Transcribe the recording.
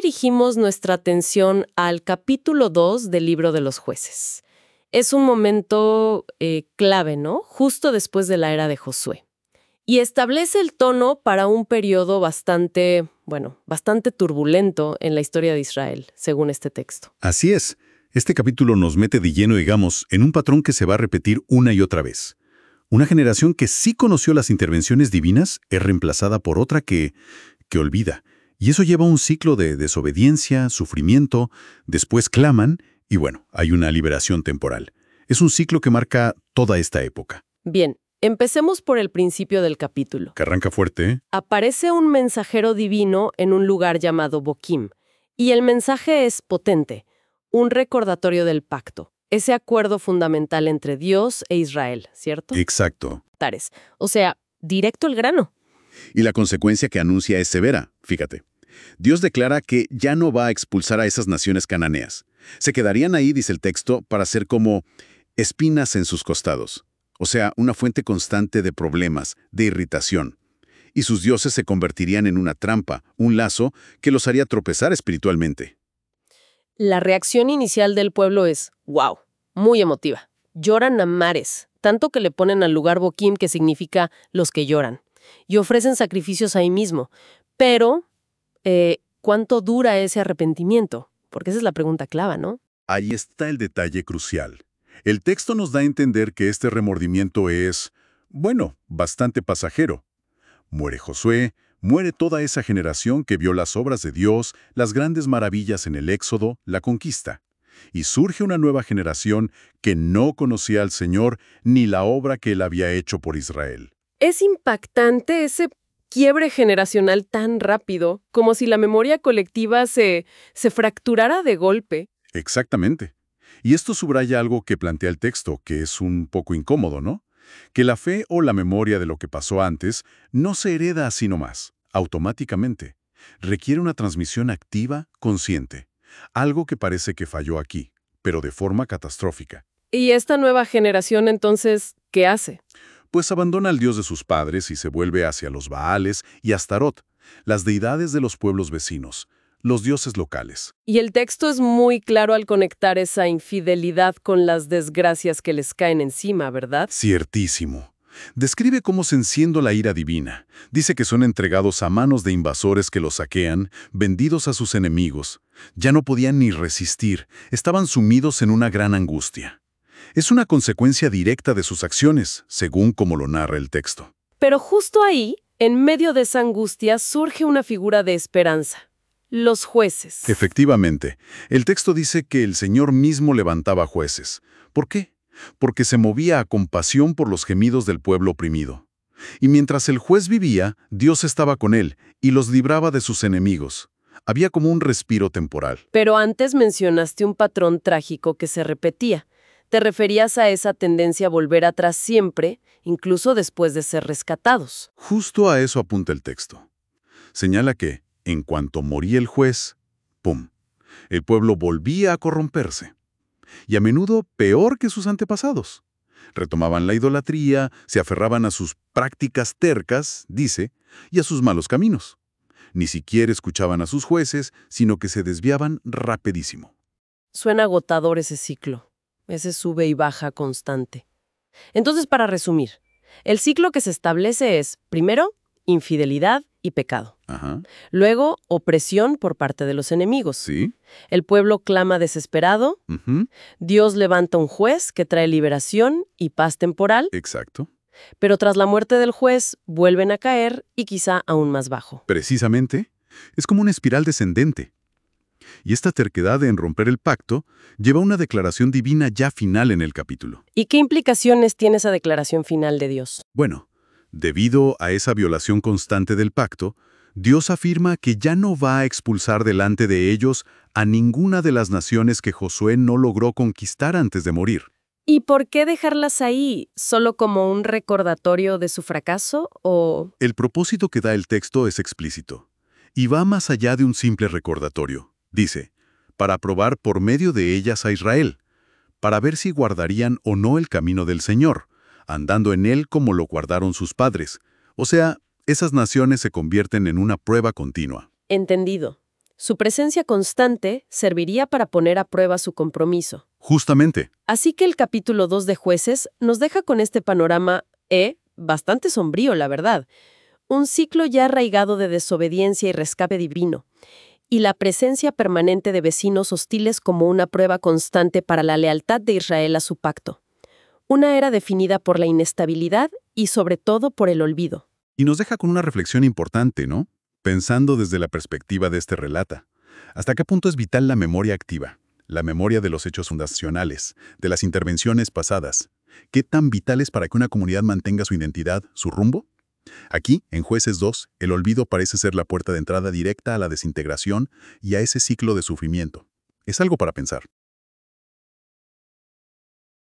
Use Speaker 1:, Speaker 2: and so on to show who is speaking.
Speaker 1: dirigimos nuestra atención al capítulo 2 del libro de los jueces. Es un momento clave, ¿no? Justo después de la era de Josué. Y establece el tono para un periodo bastante turbulento en la historia de Israel, según este texto.
Speaker 2: Así es. Este capítulo nos mete de lleno, digamos, en un patrón que se va a repetir una y otra vez. Una generación que sí conoció las intervenciones divinas es reemplazada por otra que olvida. Y eso lleva a un ciclo de desobediencia, sufrimiento, después claman y bueno, hay una liberación temporal. Es un ciclo que marca toda esta época.
Speaker 1: Bien, empecemos por el principio del capítulo.
Speaker 2: Que arranca fuerte, ¿eh?
Speaker 1: Aparece un mensajero divino en un lugar llamado Boquim, y el mensaje es potente, un recordatorio del pacto, ese acuerdo fundamental entre Dios e Israel, ¿cierto?
Speaker 2: Exacto.
Speaker 1: O sea, directo al grano.
Speaker 2: Y la consecuencia que anuncia es severa, fíjate. Dios declara que ya no va a expulsar a esas naciones cananeas. Se quedarían ahí, dice el texto, para ser como espinas en sus costados. O sea, una fuente constante de problemas, de irritación. Y sus dioses se convertirían en una trampa, un lazo, que los haría tropezar espiritualmente.
Speaker 1: La reacción inicial del pueblo es, wow, muy emotiva. Lloran a mares, tanto que le ponen al lugar Boquim, que significa los que lloran, y ofrecen sacrificios ahí mismo. Pero, ¿cuánto dura ese arrepentimiento? Porque esa es la pregunta clave, ¿no?
Speaker 2: Ahí está el detalle crucial. El texto nos da a entender que este remordimiento es, bastante pasajero. Muere Josué, muere toda esa generación que vio las obras de Dios, las grandes maravillas en el Éxodo, la conquista. Y surge una nueva generación que no conocía al Señor ni la obra que Él había hecho por Israel.
Speaker 1: Es impactante ese quiebre generacional tan rápido, como si la memoria colectiva se fracturara de golpe.
Speaker 2: Exactamente. Y esto subraya algo que plantea el texto, que es un poco incómodo, ¿no? Que la fe o la memoria de lo que pasó antes no se hereda así nomás, automáticamente. Requiere una transmisión activa, consciente. Algo que parece que falló aquí, pero de forma catastrófica.
Speaker 1: ¿Y esta nueva generación entonces qué hace?
Speaker 2: Pues abandona al Dios de sus padres y se vuelve hacia los Baales y Astarot, las deidades de los pueblos vecinos, los dioses locales.
Speaker 1: Y el texto es muy claro al conectar esa infidelidad con las desgracias que les caen encima, ¿verdad?
Speaker 2: Ciertísimo. Describe cómo se enciende la ira divina. Dice que son entregados a manos de invasores que los saquean, vendidos a sus enemigos. Ya no podían ni resistir, estaban sumidos en una gran angustia. Es una consecuencia directa de sus acciones, según como lo narra el texto.
Speaker 1: Pero justo ahí, en medio de esa angustia, surge una figura de esperanza. Los jueces.
Speaker 2: Efectivamente, el texto dice que el Señor mismo levantaba jueces. ¿Por qué? Porque se movía a compasión por los gemidos del pueblo oprimido. Y mientras el juez vivía, Dios estaba con él y los libraba de sus enemigos. Había como un respiro temporal.
Speaker 1: Pero antes mencionaste un patrón trágico que se repetía. Te referías a esa tendencia a volver atrás siempre, incluso después de ser rescatados.
Speaker 2: Justo a eso apunta el texto. Señala que, en cuanto moría el juez, ¡pum!, el pueblo volvía a corromperse. Y a menudo peor que sus antepasados. Retomaban la idolatría, se aferraban a sus prácticas tercas, dice, y a sus malos caminos. Ni siquiera escuchaban a sus jueces, sino que se desviaban rapidísimo.
Speaker 1: Suena agotador ese ciclo, ese sube y baja constante. Entonces, para resumir, el ciclo que se establece es, primero, infidelidad y pecado.
Speaker 2: Ajá.
Speaker 1: Luego, opresión por parte de los enemigos.
Speaker 2: Sí.
Speaker 1: El pueblo clama desesperado. Dios levanta un juez que trae liberación y paz temporal.
Speaker 2: Exacto.
Speaker 1: Pero tras la muerte del juez, vuelven a caer y quizá aún más bajo.
Speaker 2: Precisamente, es como una espiral descendente. Y esta terquedad en romper el pacto lleva a una declaración divina ya final en el capítulo.
Speaker 1: ¿Y qué implicaciones tiene esa declaración final de Dios?
Speaker 2: Bueno, debido a esa violación constante del pacto, Dios afirma que ya no va a expulsar delante de ellos a ninguna de las naciones que Josué no logró conquistar antes de morir.
Speaker 1: ¿Y por qué dejarlas ahí? ¿Solo como un recordatorio de su fracaso o...?
Speaker 2: El propósito que da el texto es explícito y va más allá de un simple recordatorio. Dice, para probar por medio de ellas a Israel, para ver si guardarían o no el camino del Señor, andando en él como lo guardaron sus padres. O sea, esas naciones se convierten en una prueba continua.
Speaker 1: Entendido. Su presencia constante serviría para poner a prueba su compromiso.
Speaker 2: Justamente.
Speaker 1: Así que el capítulo 2 de Jueces nos deja con este panorama, bastante sombrío, la verdad. Un ciclo ya arraigado de desobediencia y rescate divino. Y la presencia permanente de vecinos hostiles como una prueba constante para la lealtad de Israel a su pacto. Una era definida por la inestabilidad y sobre todo por el olvido.
Speaker 2: Y nos deja con una reflexión importante, ¿no? Pensando desde la perspectiva de este relato. ¿Hasta qué punto es vital la memoria activa? La memoria de los hechos fundacionales, de las intervenciones pasadas. ¿Qué tan vital es para que una comunidad mantenga su identidad, su rumbo? Aquí, en Jueces 2, el olvido parece ser la puerta de entrada directa a la desintegración y a ese ciclo de sufrimiento. Es algo para pensar.